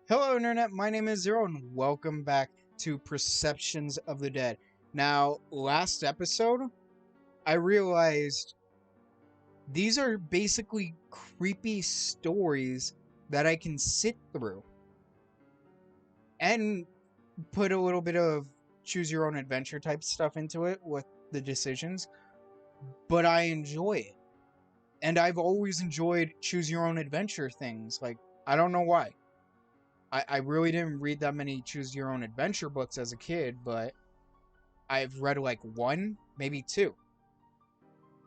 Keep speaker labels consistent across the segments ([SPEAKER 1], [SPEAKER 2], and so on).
[SPEAKER 1] Hello, Internet. My name is Zero, and welcome back to Perceptions of the Dead. Now, last episode, I realized these are basically creepy stories that I can sit through and put a little bit of choose your own adventure type stuff into it with the decisions, but I enjoy it. And I've always enjoyed choose your own adventure things. Like, I don't know why. I really didn't read that many choose your own adventure books as a kid, but I've read like one, maybe two.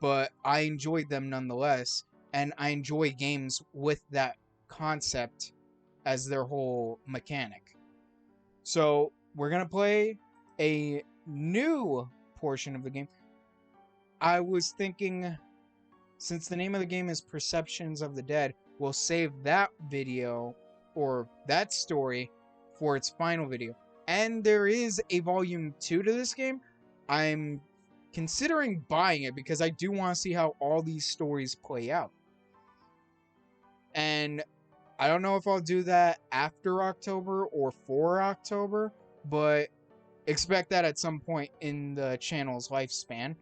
[SPEAKER 1] But I enjoyed them nonetheless, and I enjoy games with that concept as their whole mechanic. So we're gonna play a new portion of the game. I was thinking, since the name of the game is Perceptions of the Dead, we'll save that video or that story for its final video. And there is a volume 2 to this game. I'm considering buying it because I do want to see how all these stories play out. And I don't know if I'll do that after October or for October, but expect that at some point in the channel's lifespan.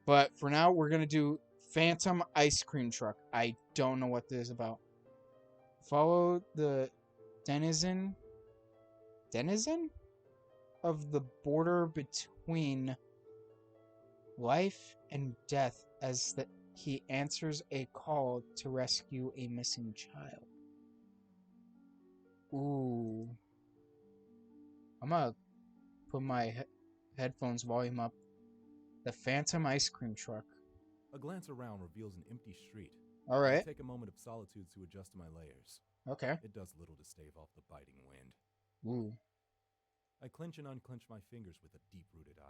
[SPEAKER 1] But for now, we're going to do Phantom Ice Cream Truck. I don't know what this is about. Follow the denizen of the border between life and death as he answers a call to rescue a missing child. Ooh. I'm gonna put my headphones volume up. The Phantom Ice Cream Truck.
[SPEAKER 2] A glance around reveals an empty street.
[SPEAKER 1] Alright.
[SPEAKER 2] I take a moment of solitude to adjust my layers.
[SPEAKER 1] Okay.
[SPEAKER 2] It does little to stave off the biting wind.
[SPEAKER 1] Ooh.
[SPEAKER 2] I clench and unclench my fingers with a deep-rooted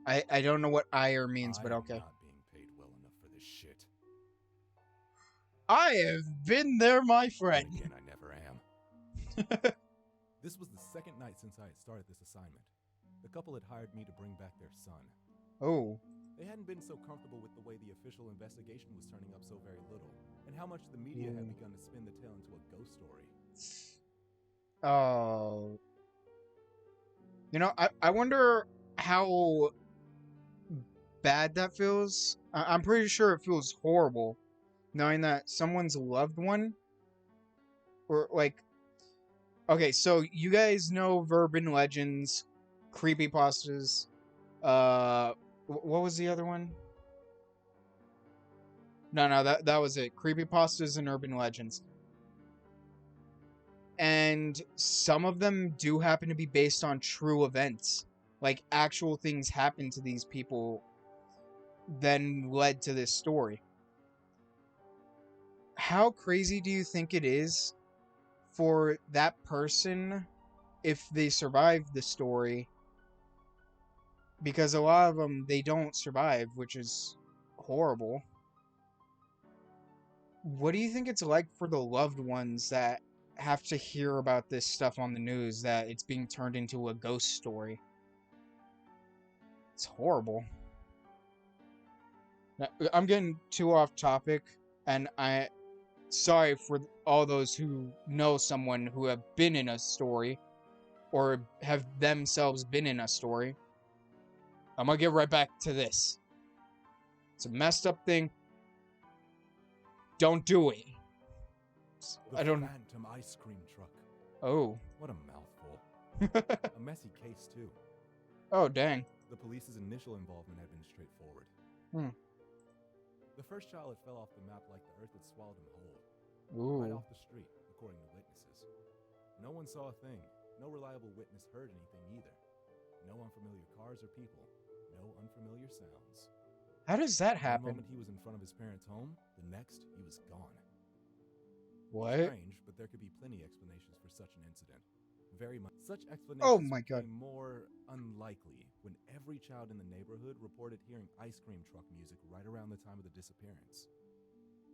[SPEAKER 2] ire.
[SPEAKER 1] I don't know what ire means, but okay.
[SPEAKER 2] I'm not being paid well enough for this shit.
[SPEAKER 1] I have been there, my friend.
[SPEAKER 2] And again, I never am. This was the second night since I had started this assignment. The couple had hired me to bring back their son.
[SPEAKER 1] Oh.
[SPEAKER 2] They hadn't been so comfortable with the way the official investigation was turning up so very little, and how much the media had begun to spin the tale into a ghost story.
[SPEAKER 1] Oh. You know, I wonder how bad that feels. I'm pretty sure it feels horrible knowing that someone's loved one, or like, okay, so you guys know urban legends, creepypastas, what was the other one? No, that was it. Creepypastas and urban legends. And some of them do happen to be based on true events. Like, actual things happened to these people, then led to this story. How crazy do you think it is for that person if they survive the story? Because a lot of them, they don't survive, which is horrible. What do you think it's like for the loved ones that have to hear about this stuff on the news, that it's being turned into a ghost story? It's horrible. Now, I'm getting too off topic, and sorry for all those who know someone who have been in a story, or have themselves been in a story. I'm gonna get right back to this. It's a messed up thing. Don't do it.
[SPEAKER 2] The Phantom Ice Cream Truck.
[SPEAKER 1] Oh.
[SPEAKER 2] What a mouthful. A messy case, too.
[SPEAKER 1] Oh, dang.
[SPEAKER 2] The police's initial involvement had been straightforward. The first child had fell off the map like the earth had swallowed him whole.
[SPEAKER 1] Ooh.
[SPEAKER 2] Right off the street, according to witnesses. No one saw a thing. No reliable witness heard anything either. No unfamiliar cars or people. No unfamiliar sounds.
[SPEAKER 1] How does that happen?
[SPEAKER 2] The moment he was in front of his parents' home, the next, he was gone.
[SPEAKER 1] What?
[SPEAKER 2] Strange, but there could be plenty explanations for such an incident. Very much. Such explanations
[SPEAKER 1] Oh my God.
[SPEAKER 2] became more unlikely when every child in the neighborhood reported hearing ice cream truck music right around the time of the disappearance.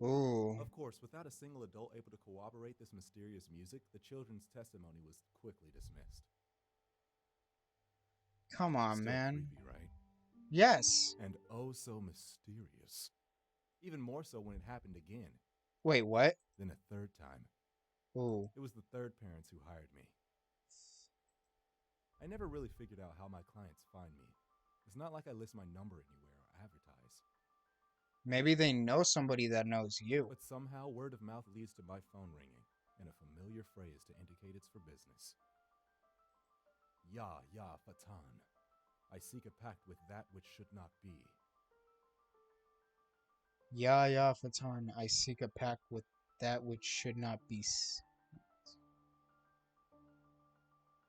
[SPEAKER 1] Ooh.
[SPEAKER 2] Of course, without a single adult able to corroborate this mysterious music, the children's testimony was quickly dismissed.
[SPEAKER 1] Come on,
[SPEAKER 2] Still
[SPEAKER 1] man.
[SPEAKER 2] creepy, right?
[SPEAKER 1] Yes.
[SPEAKER 2] And oh so mysterious. Even more so when it happened again.
[SPEAKER 1] Wait, what?
[SPEAKER 2] Then a third time.
[SPEAKER 1] Ooh.
[SPEAKER 2] It was the third parents who hired me. I never really figured out how my clients find me. It's not like I list my number anywhere or advertise.
[SPEAKER 1] Maybe they know somebody that knows you.
[SPEAKER 2] But somehow word of mouth leads to my phone ringing and a familiar phrase to indicate it's for business. Ya, ya, Fatan. I seek a pact with that which should not be.
[SPEAKER 1] Ya, Fatan, I seek a pact with that which should not be.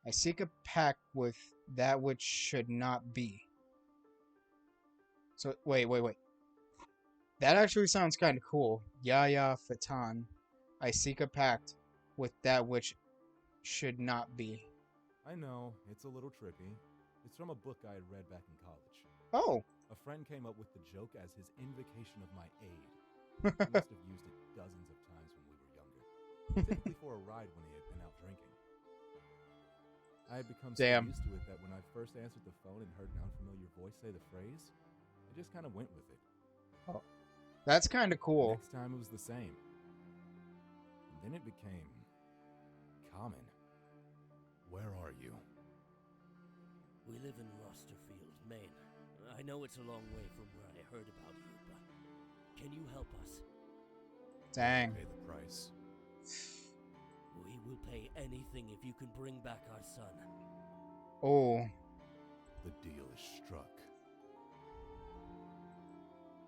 [SPEAKER 1] I seek a pact with that which should not be. So, wait. That actually sounds kind of cool. Ya, Fatan, I seek a pact with that which should not be.
[SPEAKER 2] I know, it's a little trippy. It's from a book I had read back in college.
[SPEAKER 1] Oh.
[SPEAKER 2] A friend came up with the joke as his invocation of my aid. He must have used it dozens of times when we were younger, typically for a ride when he had been out drinking. I had become so used to it that when I first answered the phone and heard an unfamiliar voice say the phrase, I just kind of went with it.
[SPEAKER 1] Oh. That's kind of cool.
[SPEAKER 2] Next time it was the same. And then it became common. Where are you?
[SPEAKER 3] We live in Rosterfield, Maine. I know it's a long way from where I heard about you, but can you help us?
[SPEAKER 1] Dang.
[SPEAKER 2] Pay the price.
[SPEAKER 3] We will pay anything if you can bring back our son.
[SPEAKER 1] Oh.
[SPEAKER 2] The deal is struck.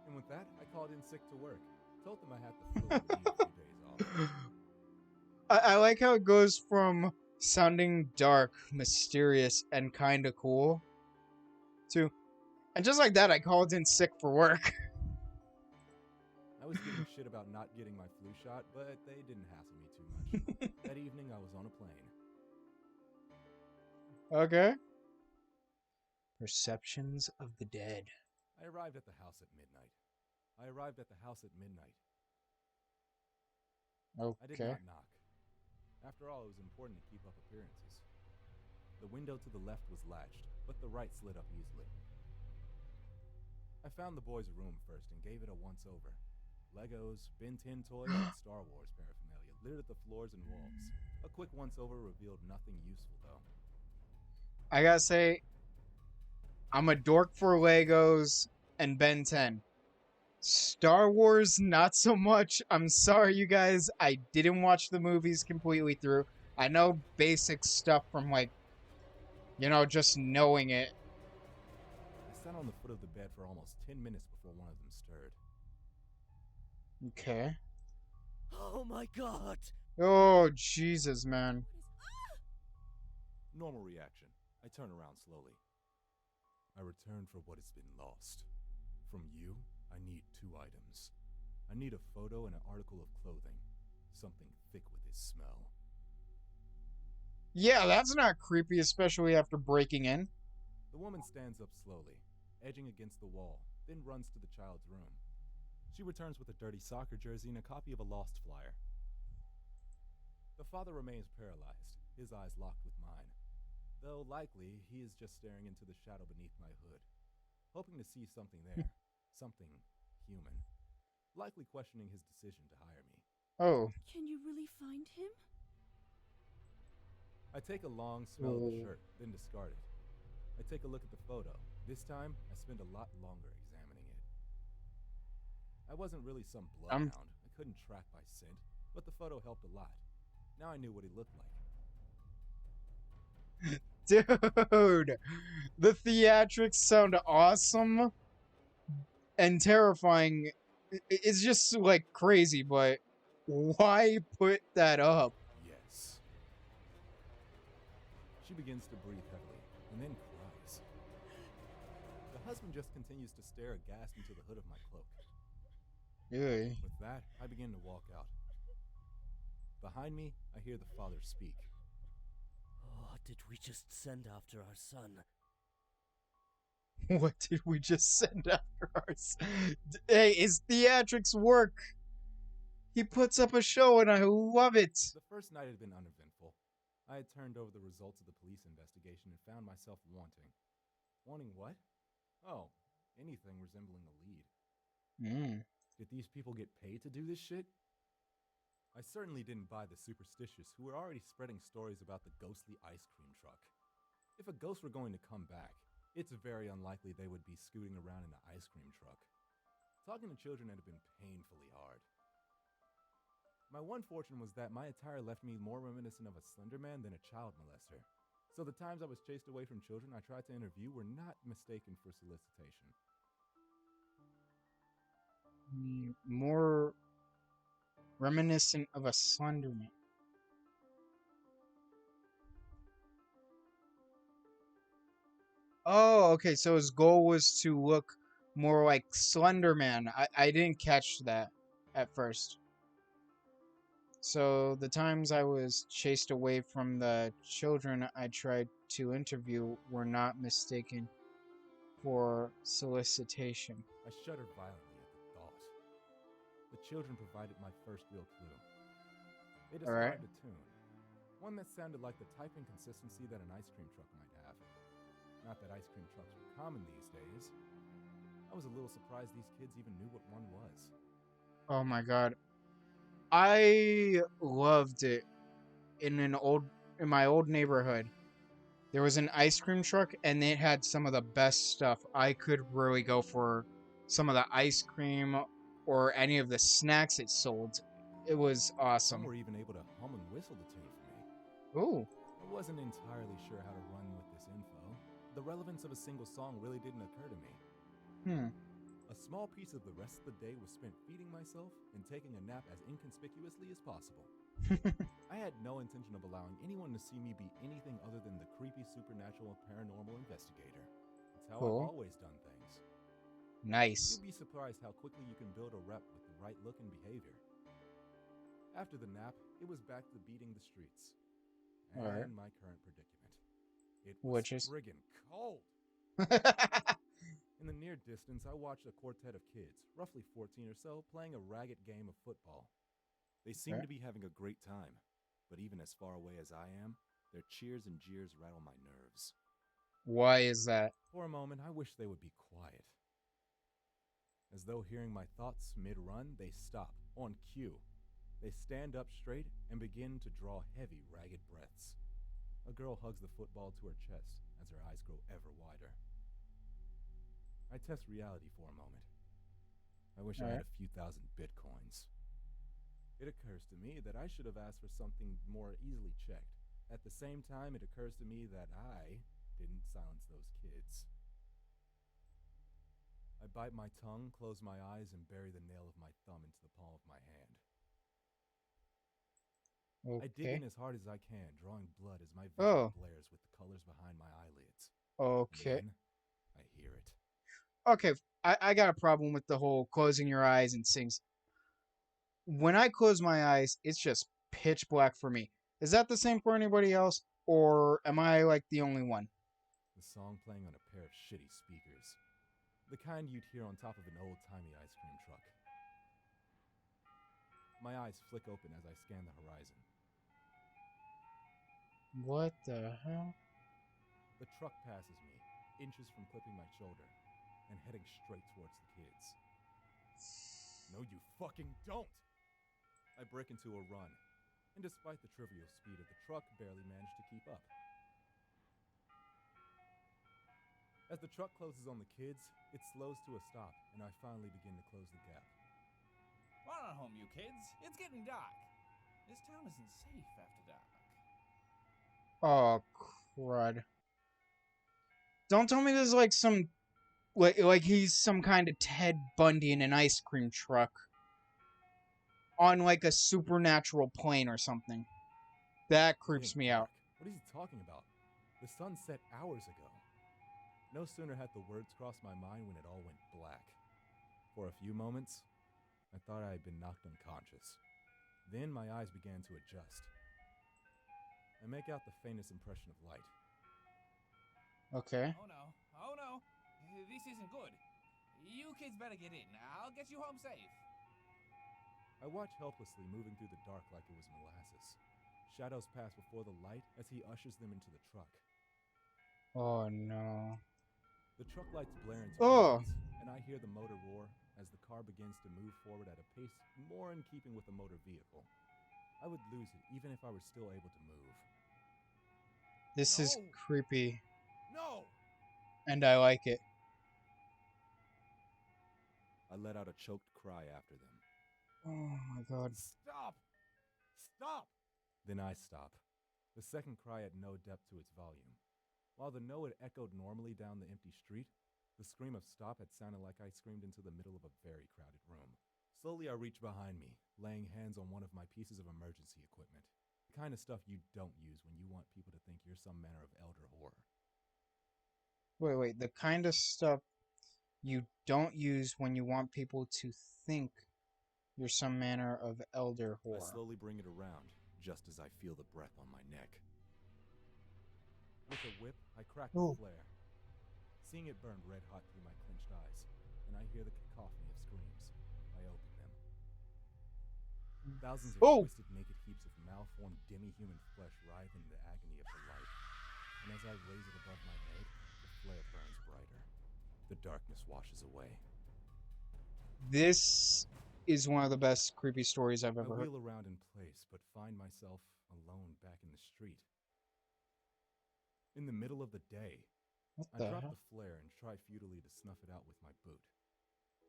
[SPEAKER 2] And with that, I called in sick to work. Told them I had the flu and needed a few days off.
[SPEAKER 1] I like how it goes from sounding dark, mysterious, and kind of cool to, and just like that, I called in sick for work.
[SPEAKER 2] I was getting shit about not getting my flu shot, but they didn't hassle me too much. That evening, I was on a plane.
[SPEAKER 1] Okay. Perceptions of the dead.
[SPEAKER 2] I arrived at the house at midnight.
[SPEAKER 1] Okay.
[SPEAKER 2] I did not knock. After all, it was important to keep up appearances. The window to the left was latched, but the right slid up easily. I found the boys' room first and gave it a once-over. Legos, Ben 10 toys, and Star Wars paraphernalia littered the floors and walls. A quick once-over revealed nothing useful, though.
[SPEAKER 1] I gotta say, I'm a dork for Legos and Ben 10. Star Wars, not so much. I'm sorry, you guys. I didn't watch the movies completely through. I know basic stuff from, like, you know, just knowing it.
[SPEAKER 2] I sat on the foot of the bed for almost 10 minutes before one of them stirred.
[SPEAKER 1] Okay.
[SPEAKER 3] Oh my god!
[SPEAKER 1] Oh, Jesus, man.
[SPEAKER 2] Normal reaction. I turn around slowly. I return for what has been lost. From you, I need 2 items. I need a photo and an article of clothing. Something thick with its smell.
[SPEAKER 1] Yeah, that's not creepy, especially after breaking in.
[SPEAKER 2] The woman stands up slowly, edging against the wall, then runs to the child's room. She returns with a dirty soccer jersey and a copy of a Lost flyer. The father remains paralyzed, his eyes locked with mine. Though likely, he is just staring into the shadow beneath my hood, hoping to see something there, something human, likely questioning his decision to hire me.
[SPEAKER 1] Oh.
[SPEAKER 4] Can you really find him?
[SPEAKER 2] I take a long smell of the shirt, then discard it. I take a look at the photo. This time, I spend a lot longer examining it. I wasn't really some bloodhound. I couldn't track by scent, but the photo helped a lot. Now I knew what he looked like.
[SPEAKER 1] Dude, the theatrics sound awesome and terrifying. It's just, like, crazy, but why put that up?
[SPEAKER 2] Yes. She begins to breathe heavily, and then cries. The husband just continues to stare aghast into the hood of my cloak.
[SPEAKER 1] Ew.
[SPEAKER 2] With that, I begin to walk out. Behind me, I hear the father speak.
[SPEAKER 3] What did we just send after our son?
[SPEAKER 1] What did we just send after us? Hey, his theatrics work. He puts up a show and I love it.
[SPEAKER 2] The first night had been uneventful. I had turned over the results of the police investigation and found myself wanting. Wanting what? Oh, anything resembling a lead. Did these people get paid to do this shit? I certainly didn't buy the superstitious who were already spreading stories about the ghostly ice cream truck. If a ghost were going to come back, it's very unlikely they would be scooting around in an ice cream truck. Talking to children had been painfully hard. My one fortune was that my attire left me more reminiscent of a Slender Man than a child molester. So the times I was chased away from children I tried to interview were not mistaken for solicitation.
[SPEAKER 1] More reminiscent of a Slender Man. Oh, okay. So his goal was to look more like Slender Man. I didn't catch that at first. So the times I was chased away from the children I tried to interview were not mistaken for solicitation.
[SPEAKER 2] I shuddered violently at the thought. The children provided my first real clue. They
[SPEAKER 1] Alright.
[SPEAKER 2] described a tune, one that sounded like the type and consistency that an ice cream truck might have. Not that ice cream trucks were common these days. I was a little surprised these kids even knew what one was.
[SPEAKER 1] Oh my god. I loved it in my old neighborhood. There was an ice cream truck and it had some of the best stuff. I could really go for some of the ice cream or any of the snacks it sold. It was
[SPEAKER 2] Some
[SPEAKER 1] awesome.
[SPEAKER 2] were even able to hum and whistle the tune for me.
[SPEAKER 1] Ooh.
[SPEAKER 2] I wasn't entirely sure how to run with this info. The relevance of a single song really didn't occur to me. A small piece of the rest of the day was spent feeding myself and taking a nap as inconspicuously as possible. I had no intention of allowing anyone to see me be anything other than the creepy supernatural paranormal investigator. It's how
[SPEAKER 1] Cool.
[SPEAKER 2] I've always done things.
[SPEAKER 1] Nice.
[SPEAKER 2] You'd be surprised how quickly you can build a rep with the right look and behavior. After the nap, it was back to beating the streets. And
[SPEAKER 1] Alright.
[SPEAKER 2] my current predicament. It was
[SPEAKER 1] Which is?
[SPEAKER 2] friggin' cold. In the near distance, I watched a quartet of kids, roughly 14 or so, playing a ragged game of football. They seemed to be having a great time, but even as far away as I am, their cheers and jeers rattle my nerves.
[SPEAKER 1] Why is that?
[SPEAKER 2] For a moment, I wish they would be quiet. As though hearing my thoughts mid-run, they stop, on cue. They stand up straight and begin to draw heavy, ragged breaths. A girl hugs the football to her chest as her eyes grow ever wider. I test reality for a moment. I wish I had a few thousand bitcoins. It occurs to me that I should have asked for something more easily checked. At the same time, it occurs to me that I didn't silence those kids. I bite my tongue, close my eyes, and bury the nail of my thumb into the palm of my hand.
[SPEAKER 1] Okay.
[SPEAKER 2] I dig in as hard as I can, drawing blood as my vision blares with the colors behind my eyelids.
[SPEAKER 1] Okay.
[SPEAKER 2] Then, I hear it.
[SPEAKER 1] Okay, I got a problem with the whole closing your eyes and sings. When I close my eyes, it's just pitch black for me. Is that the same for anybody else? Or am I like the only one?
[SPEAKER 2] The song playing on a pair of shitty speakers. The kind you'd hear on top of an old-timey ice cream truck. My eyes flick open as I scan the horizon.
[SPEAKER 1] What the hell?
[SPEAKER 2] The truck passes me, inches from clipping my shoulder, and heading straight towards the kids. No, you fucking don't! I break into a run, and despite the trivial speed of the truck, barely manage to keep up. As the truck closes on the kids, it slows to a stop, and I finally begin to close the gap.
[SPEAKER 4] Run on home, you kids. It's getting dark. This town isn't safe after dark.
[SPEAKER 1] Oh, crud. Don't tell me there's like some... Like he's some kind of Ted Bundy in an ice cream truck. On like a supernatural plane or something. That creeps me out.
[SPEAKER 2] What is he talking about? The sun set hours ago. No sooner had the words crossed my mind when it all went black. For a few moments, I thought I had been knocked unconscious. Then my eyes began to adjust. I make out the faintest impression of light.
[SPEAKER 1] Okay.
[SPEAKER 4] Oh no. Oh no. This isn't good. You kids better get in. I'll get you home safe.
[SPEAKER 2] I watch helplessly, moving through the dark like it was molasses. Shadows pass before the light as he ushers them into the truck.
[SPEAKER 1] Oh no.
[SPEAKER 2] The truck lights blare into flames, and I hear the motor roar as the car begins to move forward at a pace more in keeping with a motor vehicle. I would lose it even if I were still able to move.
[SPEAKER 1] This is
[SPEAKER 4] No.
[SPEAKER 1] creepy,
[SPEAKER 4] No!
[SPEAKER 1] and I like it.
[SPEAKER 2] I let out a choked cry after them.
[SPEAKER 1] Oh my god.
[SPEAKER 2] Stop! Stop! Then I stop. The second cry had no depth to its volume. While the no had echoed normally down the empty street, the scream of stop had sounded like I screamed into the middle of a very crowded room. Slowly I reached behind me, laying hands on one of my pieces of emergency equipment. The kind of stuff you don't use when you want people to think you're some manner of elder horror.
[SPEAKER 1] Wait. The kind of stuff you don't use when you want people to think you're some manner of elder
[SPEAKER 2] I
[SPEAKER 1] horror.
[SPEAKER 2] slowly bring it around, just as I feel the breath on my neck. With a whip, I crack the
[SPEAKER 1] Ooh.
[SPEAKER 2] flare. Seeing it burn red hot through my clenched eyes, and I hear the cacophony of screams. I open them. Thousands of
[SPEAKER 1] Oh!
[SPEAKER 2] twisted, naked heaps of malformed, demi-human flesh writhe in the agony of the light. And as I raise it above my head, the flare burns brighter. The darkness washes away.
[SPEAKER 1] This is one of the best creepy stories I've
[SPEAKER 2] I
[SPEAKER 1] ever heard.
[SPEAKER 2] wheel around in place, but find myself alone back in the street. In the middle of the day,
[SPEAKER 1] What
[SPEAKER 2] I
[SPEAKER 1] the
[SPEAKER 2] drop
[SPEAKER 1] hell?
[SPEAKER 2] the flare and try futilely to snuff it out with my boot.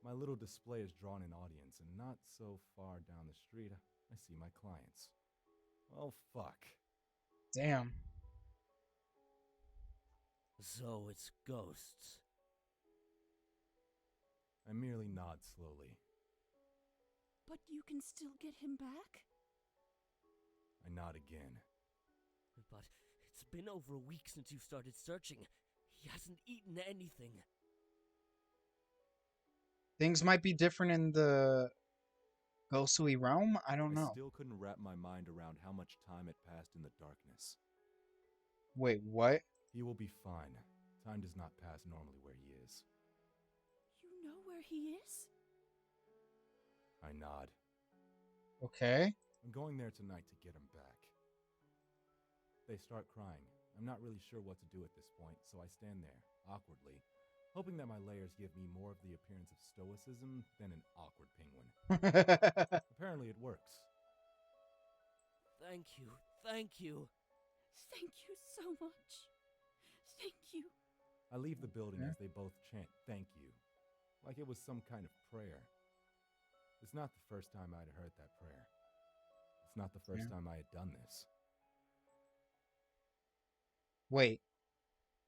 [SPEAKER 2] My little display has drawn an audience, and not so far down the street, I see my clients. Well, fuck.
[SPEAKER 1] Damn.
[SPEAKER 3] So it's ghosts.
[SPEAKER 2] I merely nod slowly.
[SPEAKER 5] But you can still get him back?
[SPEAKER 2] I nod again.
[SPEAKER 3] But it's been over a week since you started searching. He hasn't eaten anything.
[SPEAKER 1] Things might be different in the ghostly realm? I don't
[SPEAKER 2] I
[SPEAKER 1] know.
[SPEAKER 2] still couldn't wrap my mind around how much time had passed in the darkness.
[SPEAKER 1] Wait, what?
[SPEAKER 2] He will be fine. Time does not pass normally where he is.
[SPEAKER 5] You know where he is?
[SPEAKER 2] I nod.
[SPEAKER 1] Okay.
[SPEAKER 2] I'm going there tonight to get him back. They start crying. I'm not really sure what to do at this point, so I stand there, awkwardly, hoping that my layers give me more of the appearance of stoicism than an awkward penguin. Apparently it works.
[SPEAKER 3] Thank you. Thank you.
[SPEAKER 5] Thank you so much. Thank you.
[SPEAKER 2] I leave the building
[SPEAKER 1] Okay.
[SPEAKER 2] as they both chant thank you, like it was some kind of prayer. It's not the first time I'd heard that prayer. It's not the first
[SPEAKER 1] Yeah.
[SPEAKER 2] time I had done this.
[SPEAKER 1] Wait.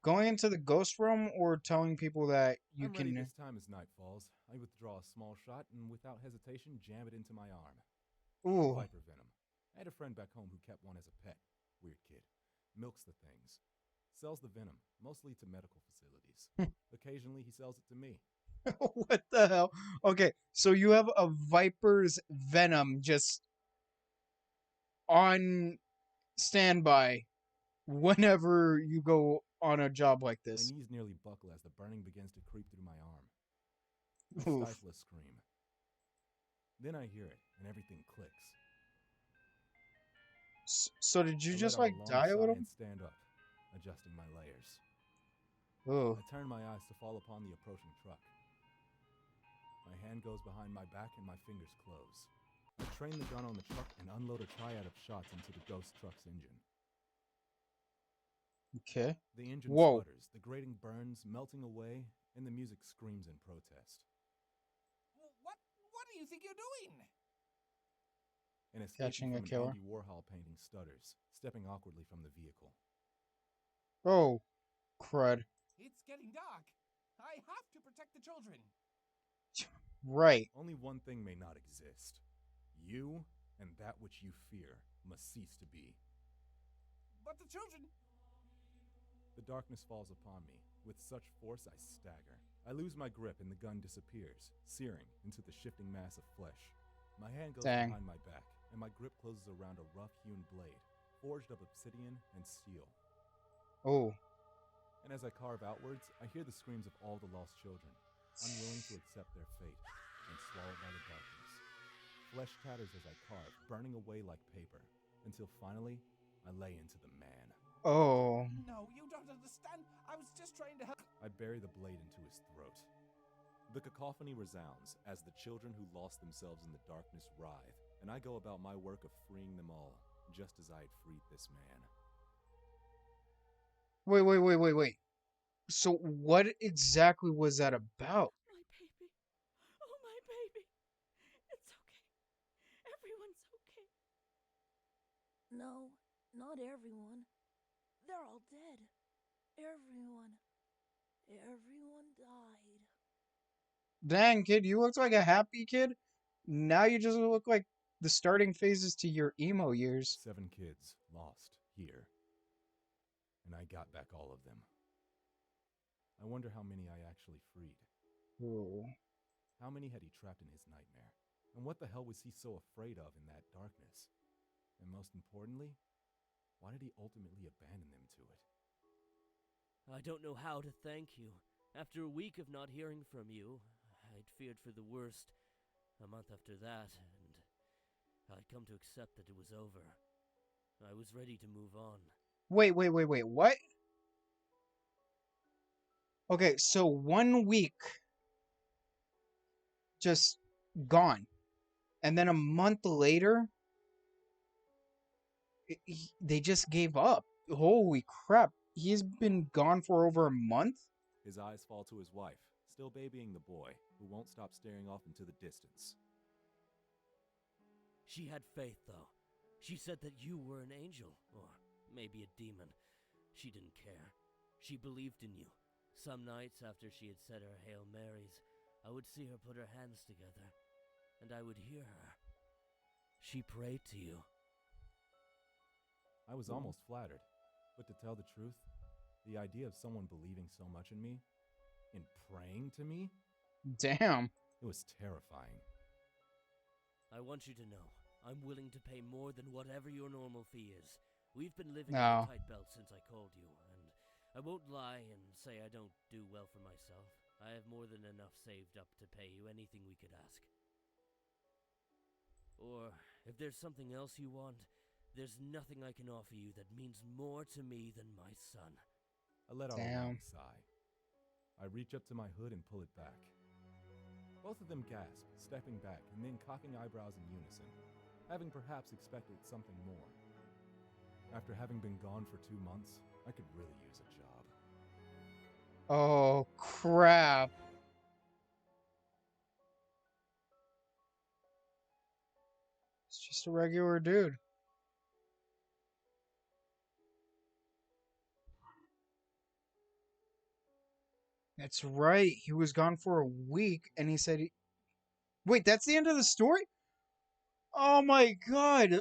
[SPEAKER 1] Going into the ghost realm or telling people that you
[SPEAKER 2] I'm
[SPEAKER 1] can.
[SPEAKER 2] ready this time as night falls. I withdraw a small shot and without hesitation jam it into my arm.
[SPEAKER 1] Ooh.
[SPEAKER 2] Viper venom. I had a friend back home who kept one as a pet. Weird kid. Milks the things. Sells the venom, mostly to medical facilities. Occasionally he sells it to me.
[SPEAKER 1] What the hell? Okay, so you have a viper's venom just on standby whenever you go on a job like
[SPEAKER 2] My
[SPEAKER 1] this.
[SPEAKER 2] knees nearly buckle as the burning begins to creep through my arm. I
[SPEAKER 1] Oof.
[SPEAKER 2] stifle a scream. Then I hear it, and everything clicks.
[SPEAKER 1] So did you
[SPEAKER 2] I
[SPEAKER 1] just
[SPEAKER 2] let out
[SPEAKER 1] like
[SPEAKER 2] a long
[SPEAKER 1] die a
[SPEAKER 2] sigh
[SPEAKER 1] little?
[SPEAKER 2] and stand up, adjusting my layers.
[SPEAKER 1] Ooh.
[SPEAKER 2] I turn my eyes to fall upon the approaching truck. My hand goes behind my back and my fingers close. I train the gun on the truck and unload a triad of shots into the ghost truck's engine.
[SPEAKER 1] Okay.
[SPEAKER 2] The engine
[SPEAKER 1] Whoa.
[SPEAKER 2] sputters, the grating burns, melting away, and the music screams in protest.
[SPEAKER 4] What do you think you're doing?
[SPEAKER 2] An escapee
[SPEAKER 1] Catching a
[SPEAKER 2] from an
[SPEAKER 1] killer.
[SPEAKER 2] Andy Warhol painting stutters, stepping awkwardly from the vehicle.
[SPEAKER 1] Oh, crud.
[SPEAKER 4] It's getting dark. I have to protect the children.
[SPEAKER 1] Right.
[SPEAKER 2] Only one thing may not exist. You and that which you fear must cease to be.
[SPEAKER 4] But the children...
[SPEAKER 2] The darkness falls upon me. With such force, I stagger. I lose my grip and the gun disappears, searing into the shifting mass of flesh. My hand goes
[SPEAKER 1] Dang.
[SPEAKER 2] behind my back, and my grip closes around a rough-hewn blade, forged of obsidian and steel.
[SPEAKER 1] Oh.
[SPEAKER 2] And as I carve outwards, I hear the screams of all the lost children, unwilling to accept their fate, and swallowed by the darkness. Flesh tatters as I carve, burning away like paper, until finally, I lay into the man.
[SPEAKER 1] Oh.
[SPEAKER 4] No, you don't understand. I was just trying to help.
[SPEAKER 2] I bury the blade into his throat. The cacophony resounds as the children who lost themselves in the darkness writhe and I go about my work of freeing them all, just as I had freed this man.
[SPEAKER 1] Wait. So what exactly was that about?
[SPEAKER 5] My baby. Oh, my baby. It's okay. Everyone's okay.
[SPEAKER 6] No, not everyone. They're all dead. Everyone. Everyone died.
[SPEAKER 1] Dang, kid, you looked like a happy kid. Now you just look like the starting phases to your emo years.
[SPEAKER 2] 7 kids lost here, and I got back all of them. I wonder how many I actually freed.
[SPEAKER 1] Whoa.
[SPEAKER 2] How many had he trapped in his nightmare? And what the hell was he so afraid of in that darkness? And most importantly, why did he ultimately abandon them to it?
[SPEAKER 3] I don't know how to thank you. After a week of not hearing from you, I'd feared for the worst. A month after that, and I'd come to accept that it was over. I was ready to move on.
[SPEAKER 1] Wait, what? Okay, so 1 week just gone. And then a month later, they just gave up. Holy crap. He's been gone for over a month?
[SPEAKER 2] His eyes fall to his wife, still babying the boy, who won't stop staring off into the distance.
[SPEAKER 3] She had faith, though. She said that you were an angel, or maybe a demon. She didn't care. She believed in you. Some nights after she had said her Hail Marys, I would see her put her hands together, and I would hear her. She prayed to you.
[SPEAKER 2] I was almost flattered, but to tell the truth, the idea of someone believing so much in me, and praying to me,
[SPEAKER 1] Damn.
[SPEAKER 2] it was terrifying.
[SPEAKER 3] I want you to know, I'm willing to pay more than whatever your normal fee is. We've been living
[SPEAKER 1] No.
[SPEAKER 3] on a tight belt since I called you, and I won't lie and say I don't do well for myself. I have more than enough saved up to pay you anything we could ask. Or, if there's something else you want, there's nothing I can offer you that means more to me than my son.
[SPEAKER 2] I let out a
[SPEAKER 1] Damn.
[SPEAKER 2] long sigh. I reach up to my hood and pull it back. Both of them gasp, stepping back and then cocking eyebrows in unison, having perhaps expected something more. After having been gone for 2 months, I could really use a job.
[SPEAKER 1] Oh, crap. It's just a regular dude. That's right. He was gone for a week, and he said, Wait, that's the end of the story? Oh my god.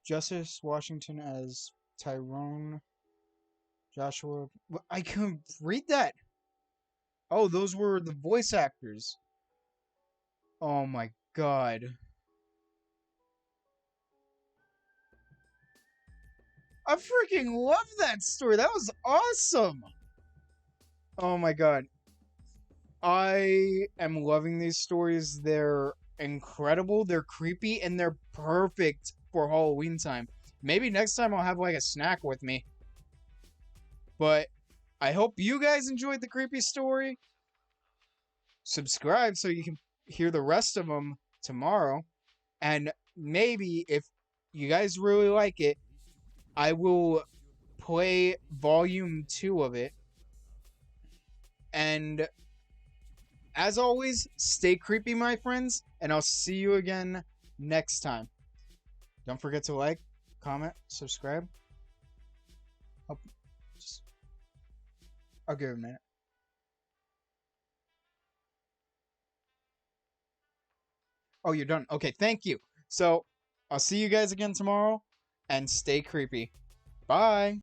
[SPEAKER 1] Justice Washington as Tyrone. Joshua. I couldn't read that. Oh, those were the voice actors. Oh my god. I freaking love that story. That was awesome. Oh my god. I am loving these stories. They're incredible, they're creepy, and they're perfect for Halloween time. Maybe next time I'll have like a snack with me. But I hope you guys enjoyed the creepy story. Subscribe so you can hear the rest of them tomorrow. And maybe if you guys really like it, I will play volume 2 of it. And as always, stay creepy, my friends, and I'll see you again next time. Don't forget to like, comment, subscribe. I'll give it a minute. Oh, you're done. Okay, thank you. So, I'll see you guys again tomorrow, and stay creepy. Bye.